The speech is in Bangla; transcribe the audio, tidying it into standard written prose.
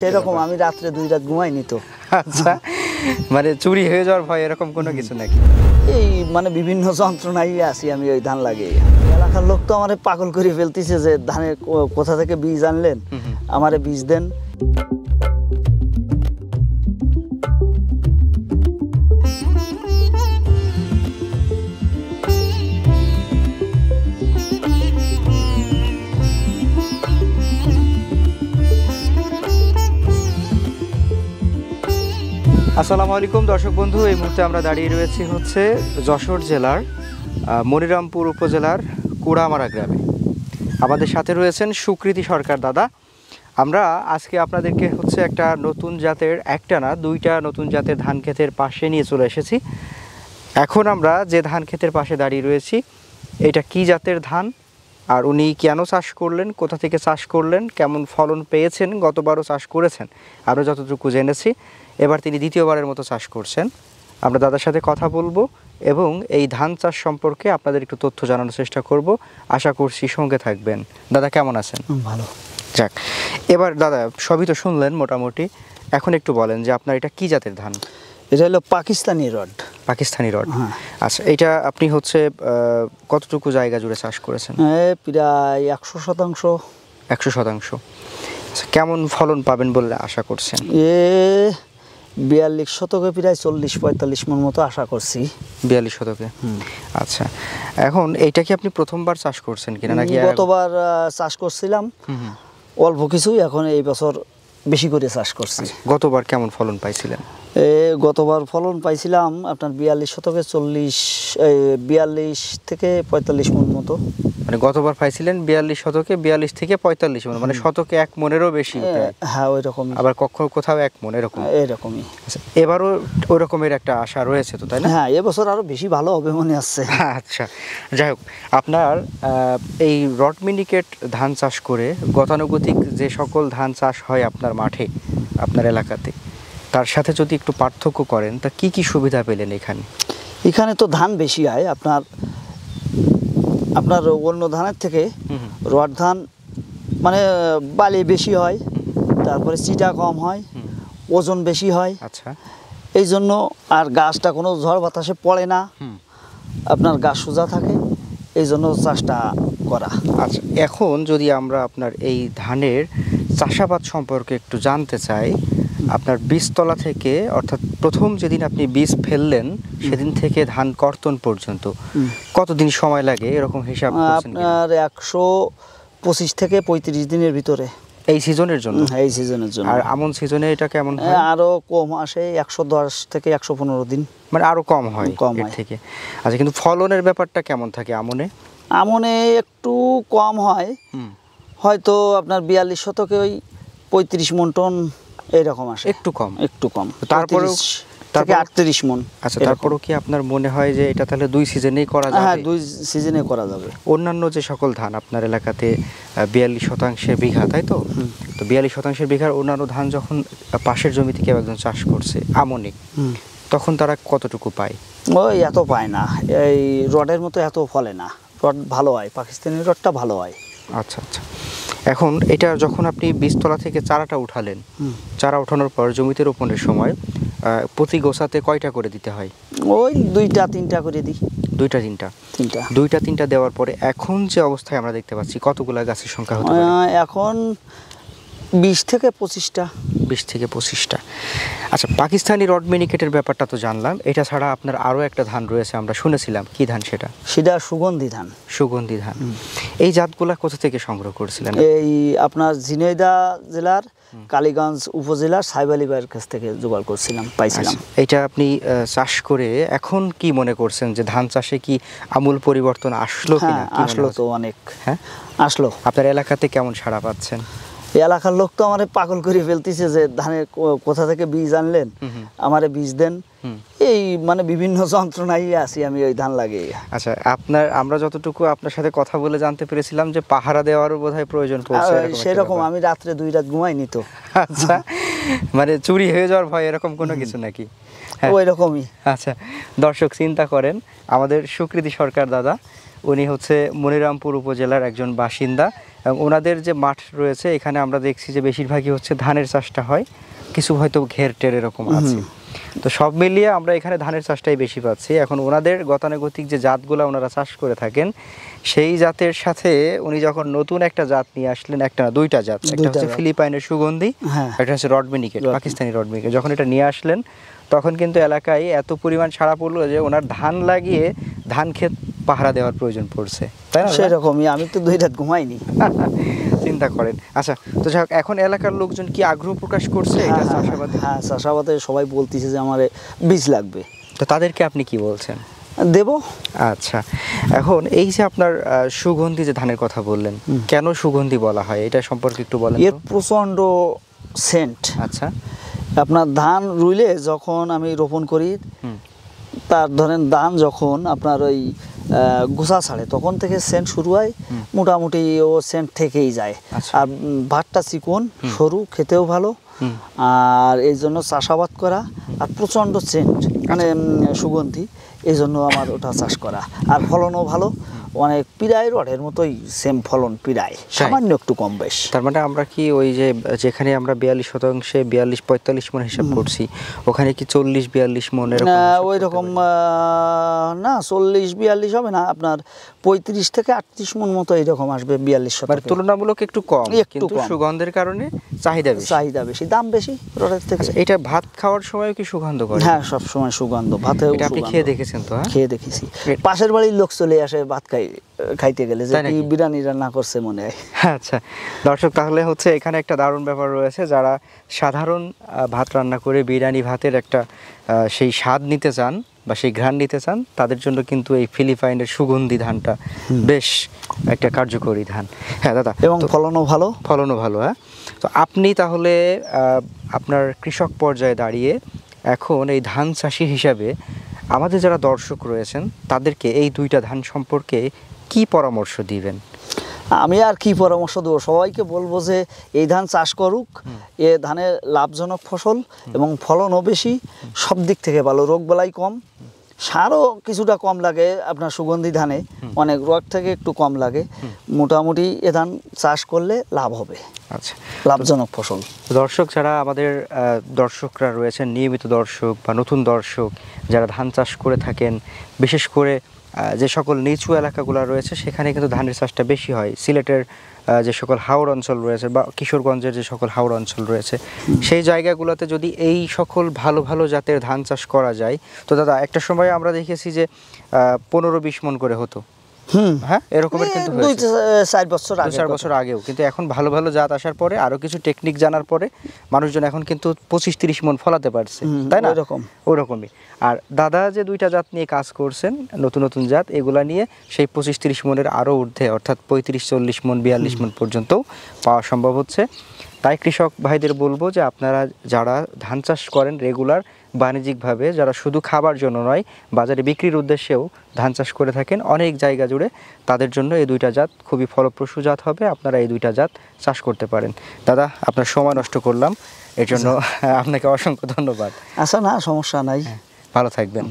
সেরকম আমি রাত্রে 2 রাত ঘুমাইনি তো। আচ্ছা, মানে চুরি হয়ে যাওয়ার ভয় এরকম কোনো কিছু নাকি? এই মানে বিভিন্ন যন্ত্রণায় আছি আমি ওই ধান লাগিয়ে। এলাকার লোক তো আমারে পাগল করে ফেলতেছে যে ধানের কোথা থেকে বীজ আনলেন, আমারে বীজ দেন। আসসালামু আলাইকুম দর্শক বন্ধু, এই মুহূর্তে আমরা দাঁড়িয়ে রয়েছি হচ্ছে যশোর জেলার মনিরামপুর উপজেলার কুড়ামারা গ্রামে। আমাদের সাথে রয়েছেন সুকৃতি সরকার দাদা। আমরা আজকে আপনাদেরকে হচ্ছে একটা নতুন জাতের, একটা না দুইটা নতুন জাতের ধান ক্ষেতের পাশে নিয়ে চলে এসেছি। এখন আমরা যে ধান ক্ষেতের পাশে দাঁড়িয়ে রয়েছি, এটা কি জাতের ধান, আর উনি কেন চাষ করলেন, কোথা থেকে চাষ করলেন, কেমন ফলন পেয়েছেন, গতবারও চাষ করেছেন আমরা যতটুকু জেনেছি, এবার তিনি দ্বিতীয়বারের মতো চাষ করছেন। আমরা দাদার সাথে কথা বলবো এবং এই ধান চাষ সম্পর্কে আপনাদের একটু তথ্য জানানোর চেষ্টা করব। আশা করছি সঙ্গে থাকবেন। দাদা কেমন আছেন? ভালো। যাক, এবার দাদা সবই তো শুনলেন মোটামুটি, এখন একটু বলেন যে আপনার এটা কি জাতের ধান? এটা হলো পাকিস্তানি রড। পাকিস্তানি রড, হ্যাঁ। আচ্ছা, এটা আপনি হচ্ছে কতটুকু জায়গা জুড়ে চাষ করেছেন? প্রায় 100%। 100%। আচ্ছা, কেমন ফলন পাবেন বলে আশা করছেন? 42 শতকে প্রায় 40-45 মণ মতো আশা করছি। 42 শতকে। আচ্ছা, এখন এইটা কি আপনি প্রথমবার চাষ করছেন কিনা নাকি? গতবার চাষ করছিলাম অল্প কিছুই, এখন এই বছর বেশি করে চাষ করছি। গতবার কেমন ফলন পাইছিলেন? গতবার ফলন পাইছিলাম আপনার 42 শতকে 42 থেকে 45 মণ মতো। মানে গতবার পাইছিলেন 42 শতকে 42 থেকে 45 মণ, মানে শতকে 1 মণেরও বেশি। হ্যাঁ, ওই রকমই। আবার কোথাও 1 মণ এরকম। এরকমই। আচ্ছা, এবারও ওই রকমের একটা আশা রয়েছে তো, তাই না? হ্যাঁ, এবছর আরো বেশি ভালো হবে মনে আছে। আচ্ছা, যাই হোক, আপনার এই রড মিনিকেট ধান চাষ করে গতানুগতিক যে সকল ধান চাষ হয় আপনার মাঠে, আপনার এলাকাতে, তার সাথে যদি একটু পার্থক্য করেন, তা কি কি সুবিধা পেলেন এখানে? এখানে তো ধান বেশি হয় আপনার অন্য ধানের থেকে। রড ধান মানে বালি বেশি হয়, তারপরে চিটা কম হয়, ওজন বেশি হয়। আচ্ছা, এই জন্য আর গাছটা কোনো ঝড় বাতাসে পড়ে না, আপনার গাছ সোজা থাকে, এই জন্য চাষটা করা। আচ্ছা, এখন যদি আমরা আপনার এই ধানের চাষাবাদ সম্পর্কে একটু জানতে চাই, আপনার বীজতলা থেকে, অর্থাৎ প্রথম যেদিন আপনি বীজ ফেললেন সেদিন থেকে ধান কর্তন পর্যন্ত কতদিন সময় লাগে এরকম হিসাব করছেন? আপনার 125 থেকে 35 দিনের ভিতরে। এই সিজনের জন্য? এই সিজনের জন্য। আর আমন সিজনে এটা কেমন হয়? আরো কম আসে, 110 থেকে 115 দিন, মানে আরো কম হয় এর থেকে। আচ্ছা, কিন্তু ফলনের ব্যাপারটা কেমন থাকে আমনে? আমনে একটু কম হয়, হয়তো আপনার 42 শতকে ওই 35 মণ টন এইরকম আসে। একটু কম। তারপরে 38 মণ। আচ্ছা, তারপরেও কি আপনার মনে হয় যে এটা তাহলে 2 সিজনেই করা যাবে? হ্যাঁ, 2 সিজনে করা যাবে। অন্যান্য যে সকল ধান আপনার এলাকাতে 42% বিঘা, তাই তো? তো 42% বিঘার অন্যান্য ধান যখন পাশের জমি থেকে একজন চাষ করছে আমনিক, তখন তারা কতটুকু পায়? ওই এত পায় না, এই রডের মতো এত ফলে না। রড ভালো হয়, পাকিস্তানি রডটা ভালো হয়। আচ্ছা আচ্ছা, এখন এটা যখন আপনি বীজতলা থেকে চারাটা উঠালেন, চারা ওঠানোর পর জমিতে রোপণের সময় প্রতি গোছাতে কয়টা করে দিতে হয়? ওই 2-3টা করে দিই। 2-3টা দেওয়ার পরে এখন যে অবস্থায় আমরা দেখতে পাচ্ছি, কতগুলা গাছের সংখ্যা হতে পারে এখন? 20 থেকে 25টা। 20 থেকে 25টা। আচ্ছা, পাকিস্তানি রড মিনিকেটের ব্যাপারটা তো জানলাম, এটা ছাড়া আপনার আরও একটা ধান রয়েছে আমরা শুনেছিলাম, কি ধান সেটা? সেটা সুগন্ধি ধান। সুগন্ধি ধান। এই জাতগুলা কোথা থেকে সংগ্রহ করেছিলেন? এই আপনার ঝিনাইদহ জেলার কালীগঞ্জ উপজেলার সাহেব আলী ভাইয়ের কাছ থেকে জোগাড় করছিলাম, পাইছিলাম। এটা আপনি চাষ করে এখন কি মনে করছেন যে ধান চাষে কি আমূল পরিবর্তন আসলো কিনা? আসলো তো অনেক। হ্যাঁ, আসলো। আপনার এলাকাতে কেমন সাড়া পাচ্ছেন? এলাকার লোক তো আমারে পাগল করে ফেলতেছে যে ধানের কোথা থেকে বীজ আনলেন, আমারে বীজ দেন। এই মানে বিভিন্ন যন্ত্রণায় আছি আমি ওই ধান লাগিয়ে। আচ্ছা, আমরা যতটুকু আপনার সাথে কথা বলে জানতে পেরেছিলাম যে পাহারা দেওয়ারও বোধহয় প্রয়োজন পড়ছে, সেরকম আমি রাত্রে 2 রাত ঘুমাইনি তো। আচ্ছা, মানে চুরি হয়ে যাওয়ার ভয় এরকম কোনো কিছু নাকি? ওই রকমই। আচ্ছা, দর্শক চিন্তা করেন, আমাদের সুকৃতি সরকার দাদা, উনি হচ্ছে মনিরামপুর উপজেলার একজন বাসিন্দা এবং ওনাদের যে মাঠ রয়েছে এখানে আমরা দেখছি যে বেশিরভাগই হচ্ছে ধানের চাষটা হয়, কিছু হয়তো ঘের টের এরকম আছে। তো সব মিলিয়ে আমরা এখানে ধানের চাষটাই বেশি পাচ্ছি। এখন ওনাদের গতানুগতিক যে জাতগুলো ওনারা চাষ করে থাকেন, সেই জাতের সাথে উনি যখন নতুন একটা জাত নিয়ে আসলেন, একটা না 2টা জাত, একটা হচ্ছে ফিলিপাইনের সুগন্ধি, একটা হচ্ছে রড মিনিকেট, পাকিস্তানি রড মিনিকেট, যখন এটা নিয়ে আসলেন তখন কিন্তু এলাকায় এত পরিমাণ সাড়া পড়লো যে ওনার ধান লাগিয়ে ধান ক্ষেত পাহারা দেওয়ার প্রয়োজন পড়ছে, তাই না? সেরকমই, আমি তো 2 রাত ঘুমাইনি। চিন্তা করেন। আচ্ছা, তো যাই হোক, এখন এলাকার লোকজন কি আগ্রহ প্রকাশ করছে এটা চাষাবাদে? হ্যাঁ, চাষাবাদে সবাই বলতেছে যে আমার বীজ লাগবে, তো তাদেরকে আপনি কি বলছেন? দেব। আচ্ছা, এখন এই যে আপনার সুগন্ধি যে ধানের কথা বললেন, কেন সুগন্ধি বলা হয় এটা সম্পর্কে একটু বলেন। এর প্রচণ্ড সেন্ট। আচ্ছা, আপনার ধান রুইলে যখন আমি রোপণ করি, তার ধরেন ধান যখন আপনার ওই গোছা ছাড়ে তখন থেকে সেন্ট শুরু হয়, মোটামুটি ও সেন্ট থেকেই যায়। আর ভাতটা চিকন সরু, খেতেও ভালো, আর এই জন্য চাষাবাদ করা, আর প্রচণ্ড সেন্ট মানে সুগন্ধি, এই জন্য আমার ওটা চাষ করা। আর ফলনও ভালো, অনেক প্রায় রডের মতোই সেম ফলন, প্রায় সামান্য একটু কম বেশ। তার মানে আমরা কি ওই যে যেখানে আমরা 42% 42-45 মন হিসাব করছি, ওখানে কি 40-42 মন এরকম? ওই রকম না, 40-42 হবে না, আপনার 35 থেকে 38 মন মতো এরকম আসবে 42 শতকে। মানে তুলনামূলক একটু কম, কিন্তু সুগন্ধের কারণে চাহিদা বেশি, দাম বেশি রডের থেকে। এটা ভাত খাওয়ার সময় কি সুগন্ধ করে? হ্যাঁ, সব সময় সুগন্ধ, ভাতে। এটা আপনি খেয়ে দেখেছেন তো? খেয়ে দেখেছি, পাশের বাড়ির লোক চলে আসে ভাত খাইতে গেলে যে কি বিরিয়ানি রান্না করছে মনে হয়। আচ্ছা দর্শক, তাহলে হচ্ছে এখানে একটা দারুণ ব্যাপার রয়েছে, যারা সাধারণ ভাত রান্না করে বিরিয়ানি ভাতের একটা সেই স্বাদ নিতে চান বা সেই ঘ্রাণ নিতে চান, তাদের জন্য কিন্তু এই ফিলিপাইনের সুগন্ধি ধানটা বেশ একটা কার্যকরী ধান। হ্যাঁ দাদা, এবং ফলনও ভালো। হ্যাঁ, তো আপনি তাহলে আপনার কৃষক পর্যায়ে দাঁড়িয়ে এখন এই ধান চাষি হিসাবে আমাদের যারা দর্শক রয়েছেন তাদেরকে এই 2টা ধান সম্পর্কে কি পরামর্শ দিবেন? আমি আর কি পরামর্শ দেবো, সবাইকে বলবো যে এই ধান চাষ করুক, এ ধানের লাভজনক ফসল এবং ফলনও বেশি, সব দিক থেকে ভালো, রোগবালাই কম, সারও কিছুটা কম লাগে আপনার সুগন্ধি ধানে, অনেক রোগ থেকে একটু কম লাগে, মোটামুটি এ ধান চাষ করলে লাভ হবে। আচ্ছা, লাভজনক ফসল। দর্শক, যারা আমাদের দর্শকরা রয়েছেন, নিয়মিত দর্শক বা নতুন দর্শক যারা ধান চাষ করে থাকেন, বিশেষ করে যে সকল নিচু এলাকাগুলো রয়েছে সেখানে কিন্তু ধানের চাষটা বেশি হয়। সিলেটের যে সকল হাওড় অঞ্চল রয়েছে বা কিশোরগঞ্জের যে সকল হাওড় অঞ্চল রয়েছে, সেই জায়গাগুলোতে যদি এই সকল ভালো ভালো জাতের ধান চাষ করা যায়, তো দাদা একটা সময় আমরা দেখেছি যে 15-20 মন করে হতো। হ্যাঁ, এরকমের কিন্তু 2-4 বছর আগেও, কিন্তু এখন ভালো ভালো জাত আসার পরে, আরো কিছু টেকনিক জানার পরে মানুষজন এখন কিন্তু 25-30 মন ফলাতে পারছে, তাই না? ওরকমই। আর দাদা যে 2টা জাত নিয়ে কাজ করছেন, নতুন নতুন জাত, এগুলা নিয়ে সেই 25-30 মনের আরো ঊর্ধ্বে, অর্থাৎ 35-40 মন 42 মন পর্যন্ত পাওয়া সম্ভব হচ্ছে। তাই কৃষক ভাইদের বলবো যে আপনারা যারা ধান চাষ করেন রেগুলার বাণিজ্যিকভাবে, যারা শুধু খাবার জন্য নয় বাজারে বিক্রির উদ্দেশ্যেও ধান চাষ করে থাকেন অনেক জায়গা জুড়ে, তাদের জন্য এই 2টা জাত খুবই ফলপ্রসূ জাত হবে, আপনারা এই 2টা জাত চাষ করতে পারেন। দাদা, আপনার সময় নষ্ট করলাম, এর জন্য আপনাকে অসংখ্য ধন্যবাদ। আচ্ছা, না সমস্যা নাই, ভালো থাকবেন।